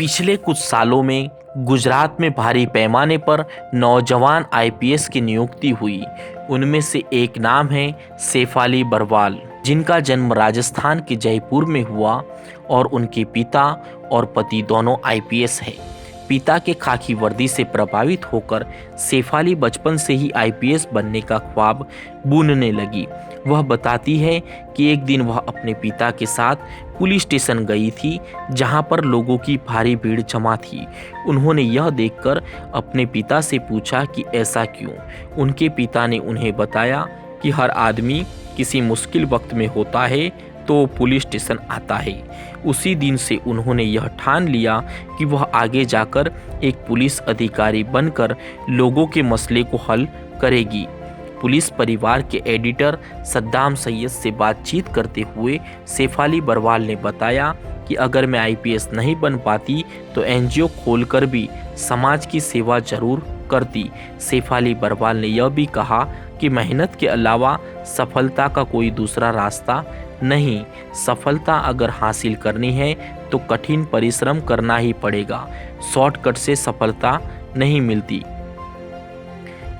पिछले कुछ सालों में गुजरात में भारी पैमाने पर नौजवान आईपीएस की नियुक्ति हुई। उनमें से एक नाम है सेफाली बरवाल, जिनका जन्म राजस्थान के जयपुर में हुआ और उनके पिता और पति दोनों आईपीएस हैं। पिता के खाकी वर्दी से प्रभावित होकर सेफाली बचपन से ही आईपीएस बनने का ख्वाब बुनने लगी। वह बताती है कि एक दिन वह अपने पिता के साथ पुलिस स्टेशन गई थी, जहां पर लोगों की भारी भीड़ जमा थी। उन्होंने यह देखकर अपने पिता से पूछा कि ऐसा क्यों। उनके पिता ने उन्हें बताया कि हर आदमी किसी मुश्किल वक्त में होता है तो पुलिस स्टेशन आता है। उसी दिन से उन्होंने यह ठान लिया कि वह आगे जाकर एक पुलिस अधिकारी बनकर लोगों के मसले को हल करेगी। पुलिस परिवार के एडिटर सद्दाम सैयद से बातचीत करते हुए सेफाली बरवाल ने बताया कि अगर मैं आईपीएस नहीं बन पाती तो एनजीओ खोलकर भी समाज की सेवा जरूर करती। सेफाली बरवाल ने यह भी कहा कि मेहनत के अलावा सफलता का कोई दूसरा रास्ता नहीं। सफलता अगर हासिल करनी है तो कठिन परिश्रम करना ही पड़ेगा। शॉर्टकट से सफलता नहीं मिलती।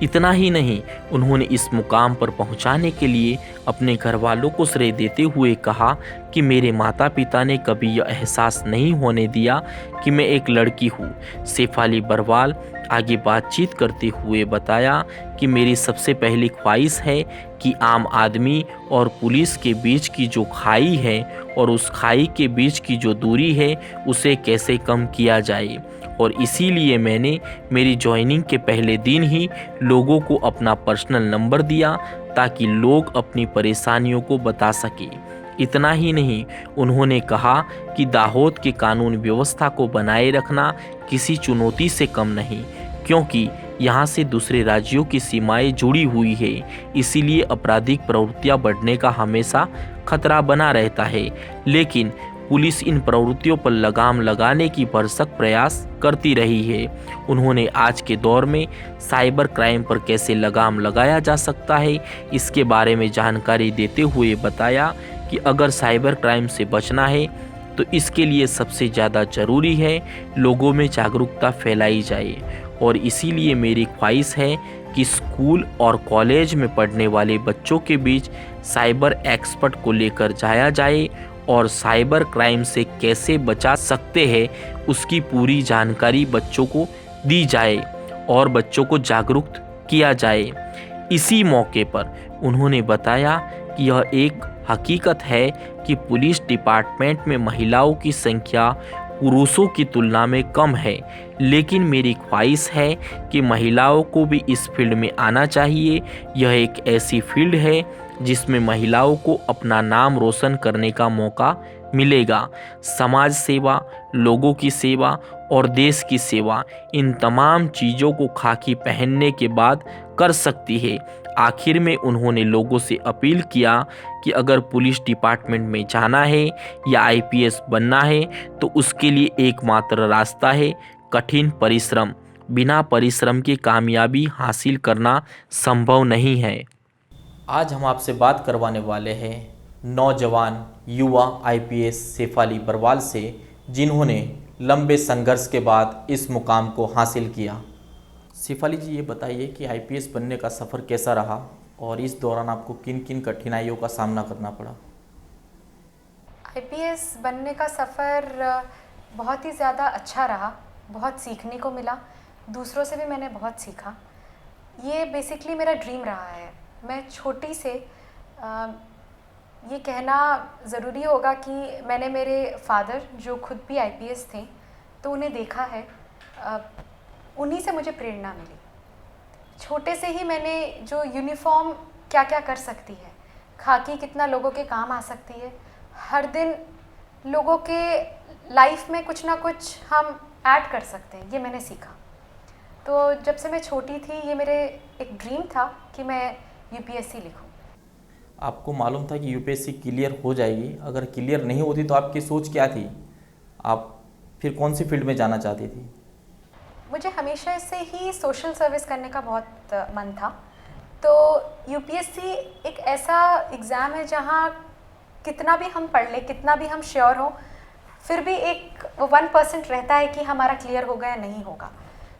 इतना ही नहीं, उन्होंने इस मुकाम पर पहुंचाने के लिए अपने घर वालों को श्रेय देते हुए कहा कि मेरे माता पिता ने कभी यह एहसास नहीं होने दिया कि मैं एक लड़की हूँ। सेफाली बरवाल आगे बातचीत करते हुए बताया कि मेरी सबसे पहली ख्वाहिश है कि आम आदमी और पुलिस के बीच की जो खाई है और उस खाई के बीच की जो दूरी है उसे कैसे कम किया जाए, और इसीलिए मैंने मेरी ज्वाइनिंग के पहले दिन ही लोगों को अपना पर्सनल नंबर दिया ताकि लोग अपनी परेशानियों को बता सके। इतना ही नहीं, उन्होंने कहा कि दाहोद के कानून व्यवस्था को बनाए रखना किसी चुनौती से कम नहीं, क्योंकि यहाँ से दूसरे राज्यों की सीमाएं जुड़ी हुई है। इसीलिए आपराधिक प्रवृत्तियां बढ़ने का हमेशा खतरा बना रहता है, लेकिन पुलिस इन प्रवृत्तियों पर लगाम लगाने की भरसक प्रयास करती रही है। उन्होंने आज के दौर में साइबर क्राइम पर कैसे लगाम लगाया जा सकता है, इसके बारे में जानकारी देते हुए बताया कि अगर साइबर क्राइम से बचना है तो इसके लिए सबसे ज़्यादा ज़रूरी है लोगों में जागरूकता फैलाई जाए, और इसीलिए मेरी ख्वाहिश है कि स्कूल और कॉलेज में पढ़ने वाले बच्चों के बीच साइबर एक्सपर्ट को लेकर जाया जाए और साइबर क्राइम से कैसे बचा सकते हैं उसकी पूरी जानकारी बच्चों को दी जाए और बच्चों को जागरूक किया जाए। इसी मौके पर उन्होंने बताया कि यह एक हकीकत है कि पुलिस डिपार्टमेंट में महिलाओं की संख्या पुरुषों की तुलना में कम है, लेकिन मेरी ख्वाहिश है कि महिलाओं को भी इस फील्ड में आना चाहिए। यह एक ऐसी फील्ड है जिसमें महिलाओं को अपना नाम रोशन करने का मौका मिलेगा। समाज सेवा, लोगों की सेवा और देश की सेवा, इन तमाम चीज़ों को खाकी पहनने के बाद कर सकती है। आखिर में उन्होंने लोगों से अपील किया कि अगर पुलिस डिपार्टमेंट में जाना है या आईपीएस बनना है तो उसके लिए एकमात्र रास्ता है कठिन परिश्रम। बिना परिश्रम के कामयाबी हासिल करना संभव नहीं है। आज हम आपसे बात करवाने वाले हैं नौजवान युवा आईपीएस सेफाली बरवाल से, जिन्होंने लंबे संघर्ष के बाद इस मुकाम को हासिल किया। सेफाली जी, ये बताइए कि आईपीएस बनने का सफ़र कैसा रहा और इस दौरान आपको किन किन कठिनाइयों का सामना करना पड़ा? आईपीएस बनने का सफ़र बहुत ही ज़्यादा अच्छा रहा। बहुत सीखने को मिला, दूसरों से भी मैंने बहुत सीखा। ये बेसिकली मेरा ड्रीम रहा है। मैं छोटी से ये कहना ज़रूरी होगा कि मैंने मेरे फादर, जो खुद भी आईपीएस थे, तो उन्हें देखा है। उन्हीं से मुझे प्रेरणा मिली। छोटे से ही मैंने जो यूनिफॉर्म क्या क्या कर सकती है, खाकी कितना लोगों के काम आ सकती है, हर दिन लोगों के लाइफ में कुछ ना कुछ हम ऐड कर सकते हैं, ये मैंने सीखा। तो जब से मैं छोटी थी ये मेरे एक ड्रीम था कि मैं यूपीएससी लिखूं। आपको मालूम था कि यूपीएससी क्लियर हो जाएगी? अगर क्लियर नहीं होती तो आपकी सोच क्या थी? आप फिर कौन सी फील्ड में जाना चाहती थी? मुझे हमेशा से ही सोशल सर्विस करने का बहुत मन था। तो यूपीएससी एक ऐसा एग्ज़ाम है जहाँ कितना भी हम पढ़ लें, कितना भी हम श्योर हो, फिर भी एक 1% रहता है कि हमारा क्लियर होगा या नहीं होगा।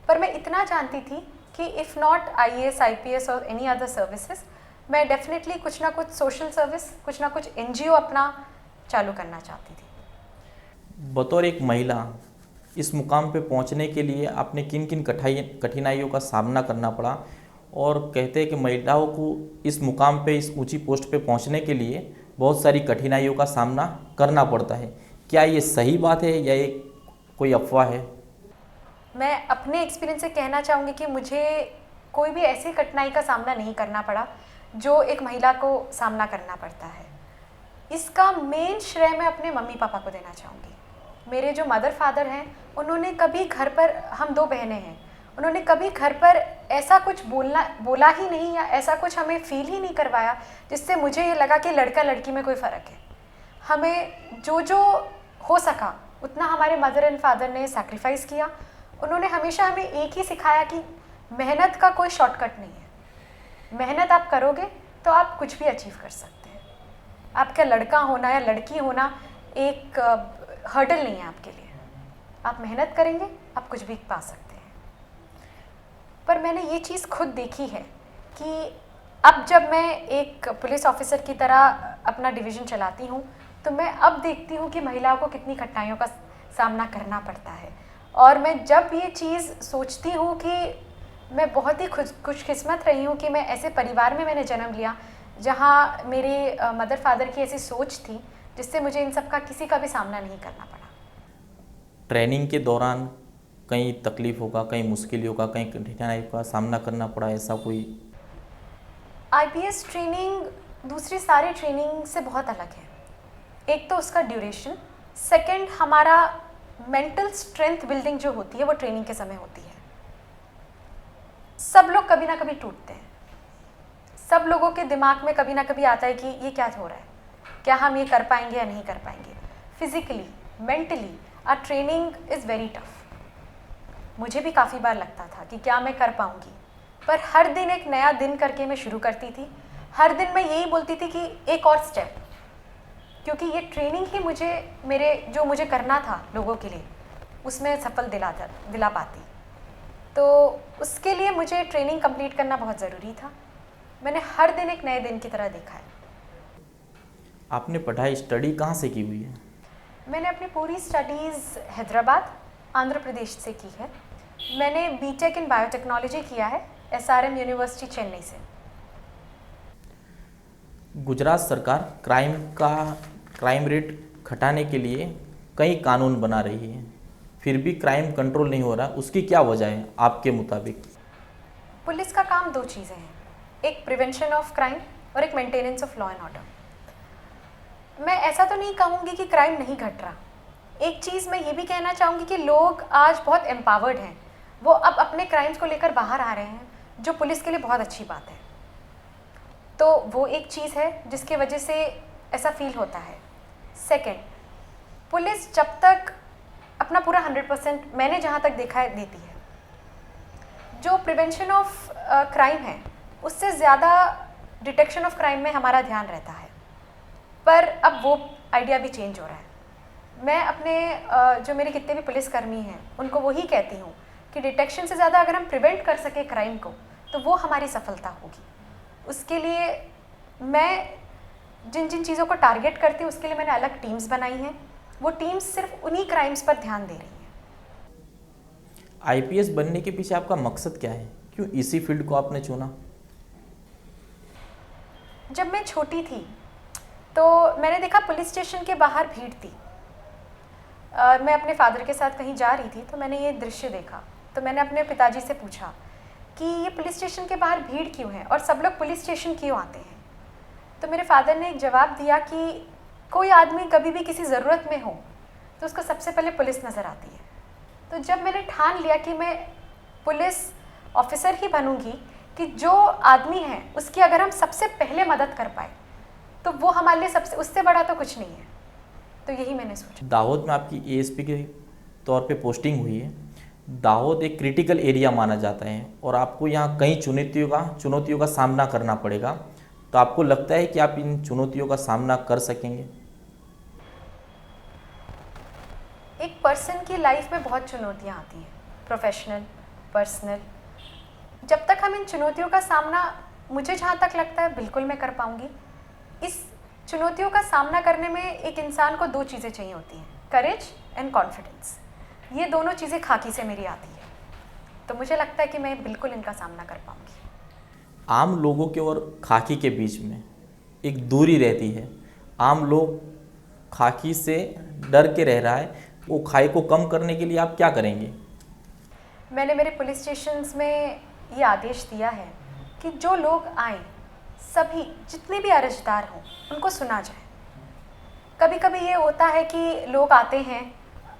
पर मैं इतना जानती थी कि इफ़ नॉट IAS IPS और एनी अदर सर्विसेज, मैं डेफिनेटली कुछ ना कुछ सोशल सर्विस, कुछ ना कुछ NGO अपना चालू करना चाहती थी। बतौर एक महिला इस मुकाम पे पहुंचने के लिए आपने किन किन कठिनाइयों का सामना करना पड़ा, और कहते हैं कि महिलाओं को इस मुकाम पे, इस ऊंची पोस्ट पे पहुंचने के लिए बहुत सारी कठिनाइयों का सामना करना पड़ता है। क्या ये सही बात है या ये कोई अफवाह है? मैं अपने एक्सपीरियंस से कहना चाहूँगी कि मुझे कोई भी ऐसी कठिनाई का सामना नहीं करना पड़ा जो एक महिला को सामना करना पड़ता है। इसका मेन श्रेय मैं अपने मम्मी पापा को देना चाहूँगी। मेरे जो मदर फादर हैं, उन्होंने कभी घर पर, हम 2 बहनें हैं, उन्होंने कभी घर पर ऐसा कुछ बोला ही नहीं या ऐसा कुछ हमें फील ही नहीं करवाया जिससे मुझे ये लगा कि लड़का लड़की में कोई फ़र्क है। हमें जो जो हो सका उतना हमारे मदर एंड फादर ने सैक्रिफाइस किया। उन्होंने हमेशा हमें एक ही सिखाया कि मेहनत का कोई शॉर्टकट नहीं है। मेहनत आप करोगे तो आप कुछ भी अचीव कर सकते हैं। आपका लड़का होना या लड़की होना एक हर्डल नहीं है आपके लिए। आप मेहनत करेंगे, आप कुछ भी पा सकते हैं। पर मैंने ये चीज़ खुद देखी है कि अब जब मैं एक पुलिस ऑफिसर की तरह अपना डिवीज़न चलाती हूँ, तो मैं अब देखती हूँ कि महिलाओं को कितनी कठिनाइयों का सामना करना पड़ता है। और मैं जब ये चीज़ सोचती हूँ कि मैं बहुत ही खुशकिस्मत रही हूँ कि मैं ऐसे परिवार में मैंने जन्म लिया जहाँ मेरे मदर फादर की ऐसी सोच थी जिससे मुझे इन सब का किसी का भी सामना नहीं करना पड़ा। ट्रेनिंग के दौरान कहीं तकलीफ होगा, कहीं मुश्किल होगा, कहीं कठिनाई का सामना करना पड़ा, ऐसा कोई? IPS ट्रेनिंग दूसरी सारी ट्रेनिंग से बहुत अलग है। एक तो उसका ड्यूरेशन, सेकंड हमारा मेंटल स्ट्रेंथ बिल्डिंग जो होती है वो ट्रेनिंग के समय होती है। सब लोग कभी ना कभी टूटते हैं। सब लोगों के दिमाग में कभी ना कभी आता है कि ये क्या हो रहा है, क्या हम ये कर पाएंगे या नहीं कर पाएंगे। Physically, mentally our training is very tough. मुझे भी काफ़ी बार लगता था कि क्या मैं कर पाऊंगी, पर हर दिन एक नया दिन करके मैं शुरू करती थी। हर दिन मैं यही बोलती थी कि एक और स्टेप, क्योंकि ये ट्रेनिंग ही मुझे करना था लोगों के लिए, उसमें सफल दिला पाती। तो उसके लिए मुझे ट्रेनिंग कंप्लीट करना बहुत ज़रूरी था। मैंने हर दिन एक नए दिन की तरह देखा है। आपने पढ़ाई स्टडी कहाँ से की हुई है? मैंने अपनी पूरी स्टडीज़ हैदराबाद, आंध्र प्रदेश से की है। मैंने BTech इन बायोटेक्नोलॉजी किया है SRM यूनिवर्सिटी चेन्नई से। गुजरात सरकार क्राइम रेट घटाने के लिए कई कानून बना रही है, फिर भी क्राइम कंट्रोल नहीं हो रहा, उसकी क्या वजह है आपके मुताबिक? पुलिस का काम 2 चीज़ें हैं, एक प्रिवेंशन ऑफ क्राइम और एक maintenance of law and order. मैं ऐसा तो नहीं कहूँगी कि क्राइम नहीं घट रहा। एक चीज़ मैं ये भी कहना चाहूँगी कि लोग आज बहुत एम्पावर्ड हैं, वो अब अपने क्राइम्स को लेकर बाहर आ रहे हैं, जो पुलिस के लिए बहुत अच्छी बात है। तो वो एक चीज़ है जिसकी वजह से ऐसा फील होता है। सेकंड, पुलिस जब तक अपना पूरा 100% मैंने जहाँ तक देखा है देती है, जो प्रिवेंशन ऑफ क्राइम है उससे ज़्यादा डिटेक्शन ऑफ क्राइम में हमारा ध्यान रहता है। पर अब वो आइडिया भी चेंज हो रहा है। मैं अपने जो मेरे कितने भी पुलिसकर्मी हैं उनको वही कहती हूँ कि डिटेक्शन से ज़्यादा अगर हम प्रिवेंट कर सके क्राइम को तो वो हमारी सफलता होगी। उसके लिए मैं जिन जिन चीज़ों को टारगेट करती हूँ उसके लिए मैंने अलग टीम्स बनाई हैं। वो टीम्स सिर्फ उन्हीं क्राइम्स पर ध्यान दे रही हैं। IPS बनने के पीछे आपका मकसद क्या है? क्यों इसी फील्ड को आपने चुना? जब मैं छोटी थी तो मैंने देखा पुलिस स्टेशन के बाहर भीड़ थी। मैं अपने फादर के साथ कहीं जा रही थी तो मैंने ये दृश्य देखा। तो मैंने अपने पिताजी से पूछा कि ये पुलिस स्टेशन के बाहर भीड़ क्यों है और सब लोग पुलिस स्टेशन क्यों आते हैं। तो मेरे फादर ने एक जवाब दिया कि कोई आदमी कभी भी किसी ज़रूरत में हो तो उसको सबसे पहले पुलिस नज़र आती है। तो जब मैंने ठान लिया कि मैं पुलिस ऑफिसर ही बनूंगी, कि जो आदमी है उसकी अगर हम सबसे पहले मदद कर पाए तो वो हमारे लिए सबसे, उससे बड़ा तो कुछ नहीं है। तो यही मैंने सोचा। दाहोद में आपकी ASP के तौर पे पोस्टिंग हुई है। दाहोद एक क्रिटिकल एरिया माना जाता है और आपको यहाँ कई चुनौतियों का सामना करना पड़ेगा, तो आपको लगता है कि आप इन चुनौतियों का सामना कर सकेंगे? एक पर्सन की लाइफ में बहुत चुनौतियाँ आती हैं, प्रोफेशनल, पर्सनल। जब तक हम इन चुनौतियों का सामना, मुझे जहाँ तक लगता है बिल्कुल मैं कर पाऊँगी। इस चुनौतियों का सामना करने में एक इंसान को 2 चीज़ें चाहिए होती हैं, करेज एंड कॉन्फिडेंस। ये दोनों चीज़ें खाकी से मेरी आती है, तो मुझे लगता है कि मैं बिल्कुल इनका सामना कर पाऊँगी। आम लोगों के और खाकी के बीच में एक दूरी रहती है। आम लोग खाकी से डर के रह रहा है, वो खाई को कम करने के लिए आप क्या करेंगे? मैंने मेरे पुलिस स्टेशंस में ये आदेश दिया है कि जो लोग आए, सभी जितने भी अरजदार हों, उनको सुना जाए। कभी कभी ये होता है कि लोग आते हैं,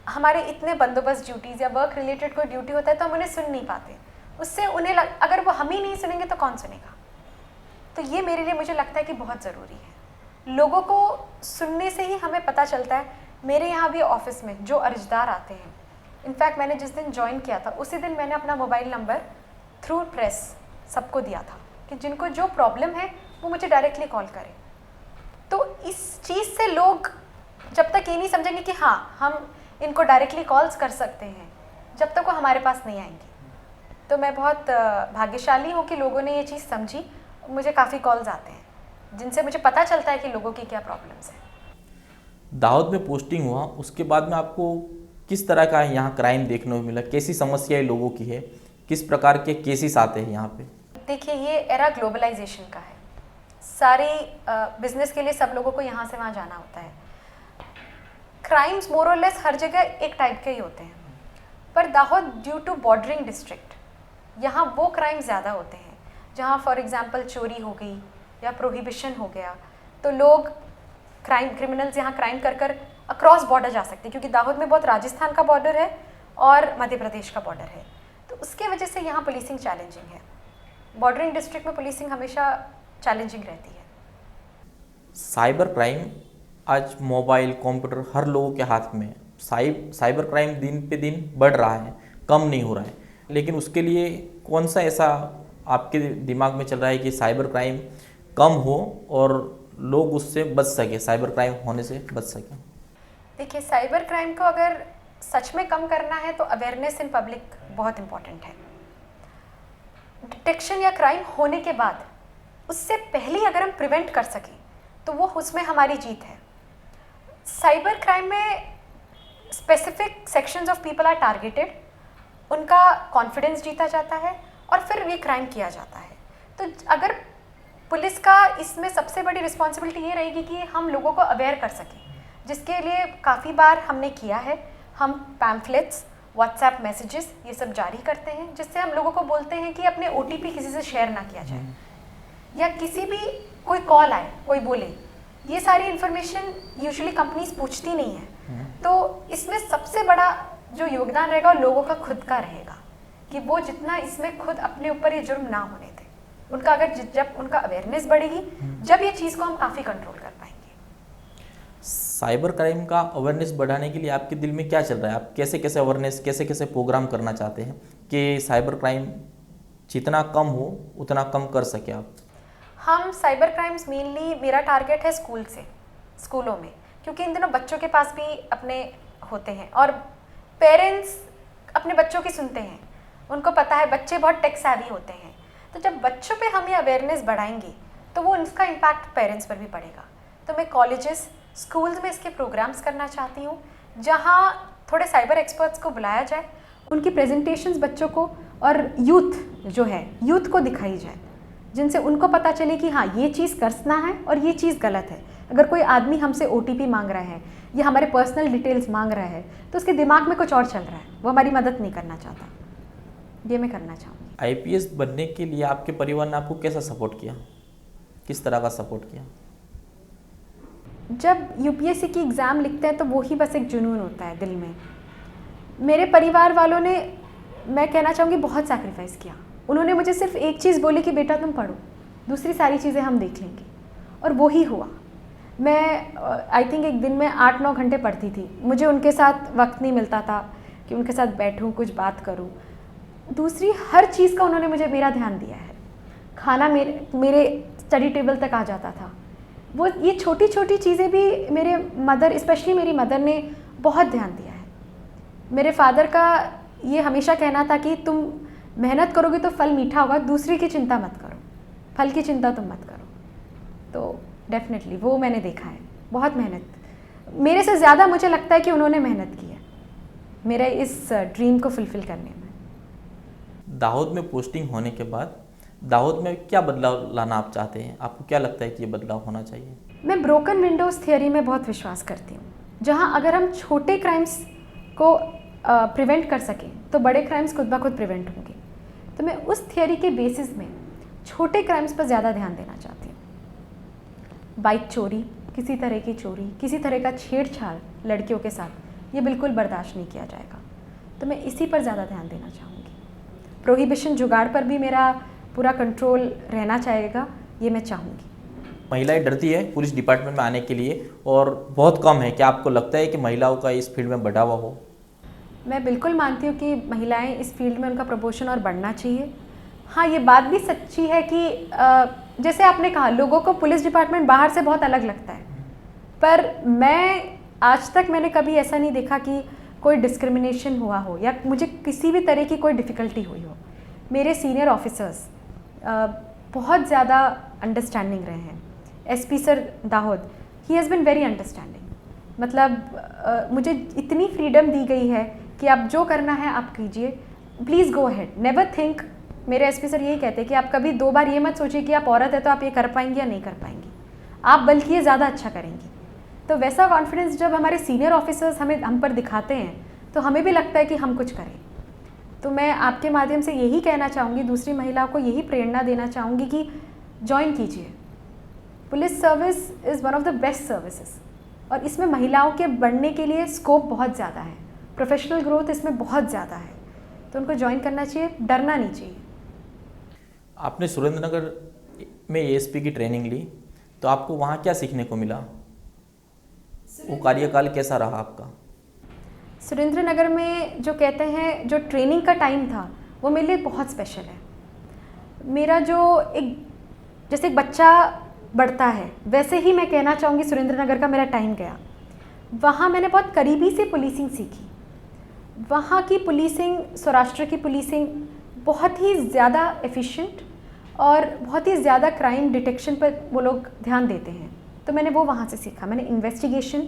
हमारे इतने बंदोबस्त ड्यूटीज़ या वर्क रिलेटेड कोई ड्यूटी होता है तो हम उन्हें सुन नहीं पाते। उससे उन्हें अगर वो हम ही नहीं सुनेंगे तो कौन सुनेगा? तो ये मेरे लिए, मुझे लगता है कि बहुत ज़रूरी है। लोगों को सुनने से ही हमें पता चलता है। मेरे यहाँ भी ऑफिस में जो अर्जदार आते हैं, इनफैक्ट मैंने जिस दिन ज्वाइन किया था उसी दिन मैंने अपना मोबाइल नंबर थ्रू प्रेस सबको दिया था कि जिनको जो प्रॉब्लम है वो मुझे डायरेक्टली कॉल करें। तो इस चीज़ से लोग जब तक ये नहीं समझेंगे कि हाँ हम इनको डायरेक्टली कॉल्स कर सकते हैं, जब तक वो हमारे पास नहीं आएंगे। तो मैं बहुत भाग्यशाली हूँ कि लोगों ने ये चीज़ समझी। मुझे काफ़ी कॉल्स आते हैं जिनसे मुझे पता चलता है कि लोगों की क्या प्रॉब्लम्स हैं। दाहोद में पोस्टिंग हुआ, उसके बाद में आपको किस तरह का यहाँ क्राइम देखने को मिला? कैसी समस्याएं लोगों की है? किस प्रकार के केसेस आते हैं यहाँ पे? देखिए, ये एरा ग्लोबलाइजेशन का है। सारे बिजनेस के लिए सब लोगों को यहाँ से वहाँ जाना होता है। क्राइम्स मोर और लेस हर जगह एक टाइप के ही होते हैं, पर Dahod due to bordering district, यहाँ वो क्राइम ज़्यादा होते हैं जहाँ फॉर एग्जांपल चोरी हो गई या प्रोहिबिशन हो गया, तो लोग क्रिमिनल्स यहाँ क्राइम कर कर अक्रॉस बॉर्डर जा सकते हैं, क्योंकि दाहोद में बहुत राजस्थान का बॉर्डर है और मध्य प्रदेश का बॉर्डर है। तो उसके वजह से यहाँ पुलिसिंग चैलेंजिंग है। बॉर्डरिंग डिस्ट्रिक्ट में पुलिसिंग हमेशा चैलेंजिंग रहती है। साइबर क्राइम आज मोबाइल, कंप्यूटर हर लोगों के हाथ में है। साइबर क्राइम दिन पे दिन बढ़ रहा है, कम नहीं हो रहा है। लेकिन उसके लिए कौन सा ऐसा आपके दिमाग में चल रहा है कि साइबर क्राइम कम हो और लोग उससे बच सके, साइबर क्राइम होने से बच सके? देखिए, साइबर क्राइम को अगर सच में कम करना है तो अवेयरनेस इन पब्लिक बहुत इम्पॉर्टेंट है। डिटेक्शन या क्राइम होने के बाद उससे पहले अगर हम प्रिवेंट कर सकें तो वो उसमें हमारी जीत है। साइबर क्राइम में specific sections of people are targeted, उनका कॉन्फिडेंस जीता जाता है और फिर ये क्राइम किया जाता है। तो अगर पुलिस का इसमें सबसे बड़ी रिस्पॉन्सिबिलिटी ये रहेगी कि हम लोगों को अवेयर कर सकें, जिसके लिए काफ़ी बार हमने किया है। हम पैम्फलेट्स, व्हाट्सएप मैसेजेस ये सब जारी करते हैं, जिससे हम लोगों को बोलते हैं कि अपने OTP किसी से शेयर ना किया जाए, या किसी भी कोई कॉल आए, कोई बोले, ये सारी इन्फॉर्मेशन यूजुअली कंपनीज पूछती नहीं है। तो इसमें सबसे बड़ा जो योगदान रहेगा वो लोगों का खुद का रहेगा कि वो जितना इसमें खुद अपने ऊपर ये जुर्म ना होने दें। उनका अगर जब उनका अवेयरनेस बढ़ेगी, जब ये चीज़ को हम काफ़ी कंट्रोल कर पाएंगे। साइबर क्राइम का अवेयरनेस बढ़ाने के लिए आपके दिल में क्या चल रहा है? आप कैसे कैसे अवेयरनेस, कैसे कैसे प्रोग्राम करना चाहते हैं कि साइबर क्राइम जितना कम हो उतना कम कर सके आप? हम साइबर क्राइम्स मेनली, मेरा टारगेट है स्कूलों में, क्योंकि इन दिनों बच्चों के पास भी अपने होते हैं और पेरेंट्स अपने बच्चों की सुनते हैं। उनको पता है बच्चे बहुत टेक savvy होते हैं। तो जब बच्चों पे हम ये अवेयरनेस बढ़ाएंगे तो वो इसका इम्पैक्ट पेरेंट्स पर भी पड़ेगा। तो मैं कॉलेजेस, स्कूल्स में इसके प्रोग्राम्स करना चाहती हूँ, जहाँ थोड़े साइबर एक्सपर्ट्स को बुलाया जाए, उनकी प्रेजेंटेशंस बच्चों को और यूथ को दिखाई जाए, जिनसे उनको पता चले कि हाँ ये चीज़ करना है और ये चीज़ गलत है। अगर कोई आदमी हमसे OTP मांग रहा है या हमारे पर्सनल डिटेल्स मांग रहा है तो उसके दिमाग में कुछ और चल रहा है, वो हमारी मदद नहीं करना चाहता। ये मैं करना चाहूँगी। IPS बनने के लिए आपके परिवार ने आपको कैसा सपोर्ट किया? किस तरह का सपोर्ट किया? जब UPSC की एग्ज़ाम लिखते हैं तो वो ही बस एक जुनून होता है दिल में। मेरे परिवार वालों ने, मैं कहना चाहूँगी, बहुत सैक्रिफाइस किया। उन्होंने मुझे सिर्फ एक चीज़ बोली कि बेटा तुम पढ़ो, दूसरी सारी चीज़ें हम देख लेंगे, और वो ही हुआ। मैं आई थिंक एक दिन में 8-9 घंटे पढ़ती थी। मुझे उनके साथ वक्त नहीं मिलता था कि उनके साथ बैठूं, कुछ बात करूं। दूसरी हर चीज़ का उन्होंने मेरा ध्यान दिया है। खाना मेरे स्टडी टेबल तक आ जाता था। वो ये छोटी छोटी चीज़ें भी मेरे मदर, स्पेशली मेरी मदर ने बहुत ध्यान दिया है। मेरे फादर का ये हमेशा कहना था कि तुम मेहनत करोगे तो फल मीठा होगा, दूसरे की चिंता मत करो, फल की चिंता तुम मत करो। तो डेफिनेटली वो मैंने देखा है, बहुत मेहनत, मेरे से ज़्यादा मुझे लगता है कि उन्होंने मेहनत की है मेरे इस ड्रीम को फुलफ़िल करने में। दाहोद में पोस्टिंग होने के बाद दाहोद में क्या बदलाव लाना आप चाहते हैं? आपको क्या लगता है कि ये बदलाव होना चाहिए? मैं ब्रोकन विंडोज़ थियरी में बहुत विश्वास करती हूँ, जहाँ अगर हम छोटे क्राइम्स को प्रिवेंट कर सकें तो बड़े क्राइम्स खुद ब खुद प्रिवेंट होंगे। तो मैं उस थियरी के बेसिस में छोटे क्राइम्स पर ज़्यादा ध्यान देना चाहती हूँ। बाइक चोरी, किसी तरह की चोरी, किसी तरह का छेड़छाड़ लड़कियों के साथ, ये बिल्कुल बर्दाश्त नहीं किया जाएगा। तो मैं इसी पर ज़्यादा ध्यान देना चाहूँगी। प्रोहिबिशन, जुगाड़ पर भी मेरा पूरा कंट्रोल रहना चाहेगा, ये मैं चाहूँगी। महिलाएं डरती है पुलिस डिपार्टमेंट में आने के लिए और बहुत कम है। क्या आपको लगता है कि महिलाओं का इस फील्ड में बढ़ावा हो? मैं बिल्कुल मानती हूँ कि महिलाएं इस फील्ड में, उनका प्रमोशन और बढ़ना चाहिए। हाँ, ये बात भी सच्ची है कि जैसे आपने कहा, लोगों को पुलिस डिपार्टमेंट बाहर से बहुत अलग लगता है, पर मैं आज तक मैंने कभी ऐसा नहीं देखा कि कोई डिस्क्रिमिनेशन हुआ हो या मुझे किसी भी तरह की कोई डिफ़िकल्टी हुई हो। मेरे सीनियर ऑफिसर्स बहुत ज़्यादा अंडरस्टैंडिंग रहे हैं। SP sir Dahod, he has been very understanding. मतलब मुझे इतनी फ्रीडम दी गई है कि आप जो करना है आप कीजिए, please go ahead, never think. मेरे एसपी सर यही कहते हैं कि आप कभी 2 बार ये मत सोचिए कि आप औरत है तो आप ये कर पाएंगी या नहीं कर पाएंगी, आप बल्कि ये ज़्यादा अच्छा करेंगी। तो वैसा कॉन्फिडेंस जब हमारे सीनियर ऑफिसर्स हम पर दिखाते हैं तो हमें भी लगता है कि हम कुछ करें। तो मैं आपके माध्यम से यही कहना चाहूँगी, दूसरी महिलाओं को यही प्रेरणा देना चाहूँगी कि ज्वाइन कीजिए। Police service is one of the best services और इसमें महिलाओं के बढ़ने के लिए स्कोप बहुत ज़्यादा है, प्रोफेशनल ग्रोथ इसमें बहुत ज़्यादा है, तो उनको ज्वाइन करना चाहिए, डरना नहीं चाहिए। आपने सुरेंद्रनगर में एएसपी की ट्रेनिंग ली, तो आपको वहाँ क्या सीखने को मिला? वो कार्यकाल कैसा रहा आपका? सुरेंद्रनगर में जो कहते हैं, जो ट्रेनिंग का टाइम था वो मेरे लिए बहुत स्पेशल है। मेरा जो जैसे एक बच्चा बढ़ता है वैसे ही मैं कहना चाहूँगी सुरेंद्रनगर का मेरा टाइम गया। वहाँ मैंने बहुत करीबी से पुलिसिंग सीखी। वहाँ की पुलिसिंग, सौराष्ट्र की पुलिसिंग बहुत ही ज़्यादा एफिशिएंट और बहुत ही ज़्यादा क्राइम डिटेक्शन पर वो लोग ध्यान देते हैं। तो मैंने वो वहाँ से सीखा। मैंने investigation,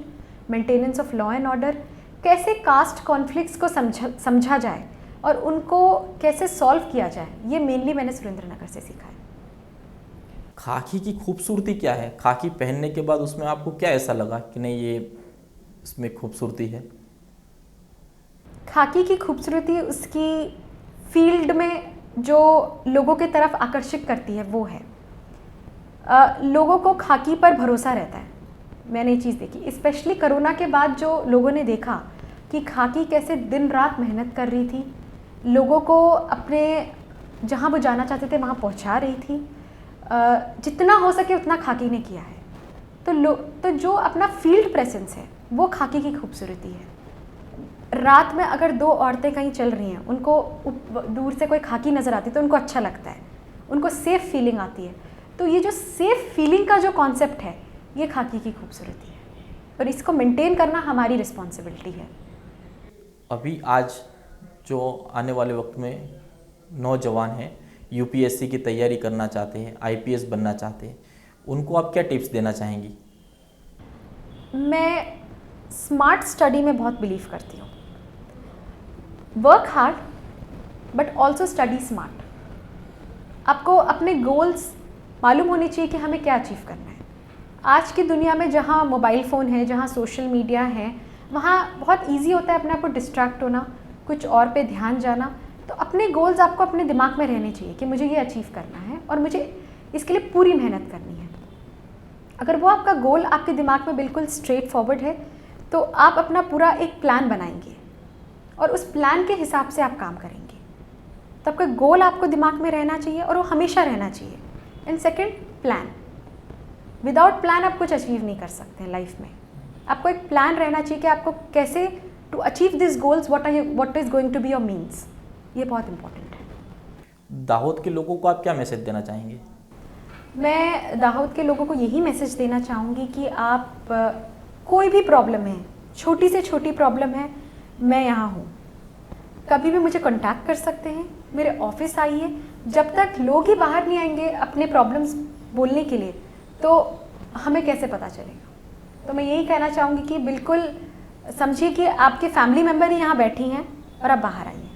maintenance of law and order, कैसे कास्ट कॉन्फ्लिक्ट्स को समझा जाए और उनको कैसे सॉल्व किया जाए, ये मेनली मैंने सुरेंद्रनगर से सीखा है। खाकी की खूबसूरती क्या है? खाकी पहनने के बाद उसमें आपको क्या ऐसा लगा कि नहीं ये इसमें खूबसूरती है? खाकी की खूबसूरती उसकी फील्ड में जो लोगों के तरफ आकर्षित करती है वो है। लोगों को खाकी पर भरोसा रहता है। मैंने ये चीज़ देखी, स्पेशली कोरोना के बाद जो लोगों ने देखा कि खाकी कैसे दिन रात मेहनत कर रही थी, लोगों को अपने जहाँ वो जाना चाहते थे वहाँ पहुँचा रही थी। जितना हो सके उतना खाकी ने किया है। तो जो अपना फील्ड प्रेजेंस है वो खाकी की खूबसूरती है। रात में अगर 2 औरतें कहीं चल रही हैं, उनको दूर से कोई खाकी नज़र आती है तो उनको अच्छा लगता है, उनको सेफ़ फीलिंग आती है। तो ये जो सेफ़ फीलिंग का जो कॉन्सेप्ट है, ये खाकी की खूबसूरती है और इसको मेंटेन करना हमारी रिस्पॉन्सिबिलिटी है। अभी आज जो आने वाले वक्त में नौजवान हैं, यूपीएससी की तैयारी करना चाहते हैं, आईपीएस बनना चाहते हैं, उनको आप क्या टिप्स देना चाहेंगी? मैं स्मार्ट स्टडी में बहुत बिलीव करती हूँ। Work hard but also study smart. आपको अपने गोल्स मालूम होने चाहिए कि हमें क्या अचीव करना है। आज की दुनिया में जहाँ मोबाइल फ़ोन है, जहाँ सोशल मीडिया है, वहाँ बहुत इजी होता है अपने आप को डिस्ट्रैक्ट होना, कुछ और पे ध्यान जाना। तो अपने गोल्स आपको अपने दिमाग में रहने चाहिए कि मुझे ये अचीव करना है और मुझे इसके लिए पूरी मेहनत करनी है। अगर वो आपका गोल आपके दिमाग में बिल्कुल स्ट्रेट फॉरवर्ड है तो आप अपना पूरा एक प्लान बनाएंगे और उस प्लान के हिसाब से आप काम करेंगे। तो आपका गोल आपको दिमाग में रहना चाहिए और वो हमेशा रहना चाहिए। And second, plan. Without plan आप कुछ अचीव नहीं कर सकते हैं लाइफ में। आपको एक प्लान रहना चाहिए कि आपको कैसे to achieve this goals, what is going to be your means. ये बहुत इंपॉर्टेंट है। दाहोद के लोगों को आप क्या मैसेज देना चाहेंगे? मैं दाहोद के लोगों को यही मैसेज देना चाहूँगी कि आप कोई भी प्रॉब्लम है, छोटी से छोटी प्रॉब्लम है, मैं यहाँ हूँ, कभी भी मुझे कांटेक्ट कर सकते हैं, मेरे ऑफिस आइए। जब तक लोग ही बाहर नहीं आएंगे अपने प्रॉब्लम्स बोलने के लिए तो हमें कैसे पता चलेगा। तो मैं यही कहना चाहूँगी कि बिल्कुल समझिए कि आपके फैमिली मेम्बर ही यहाँ बैठी हैं और आप बाहर आइए।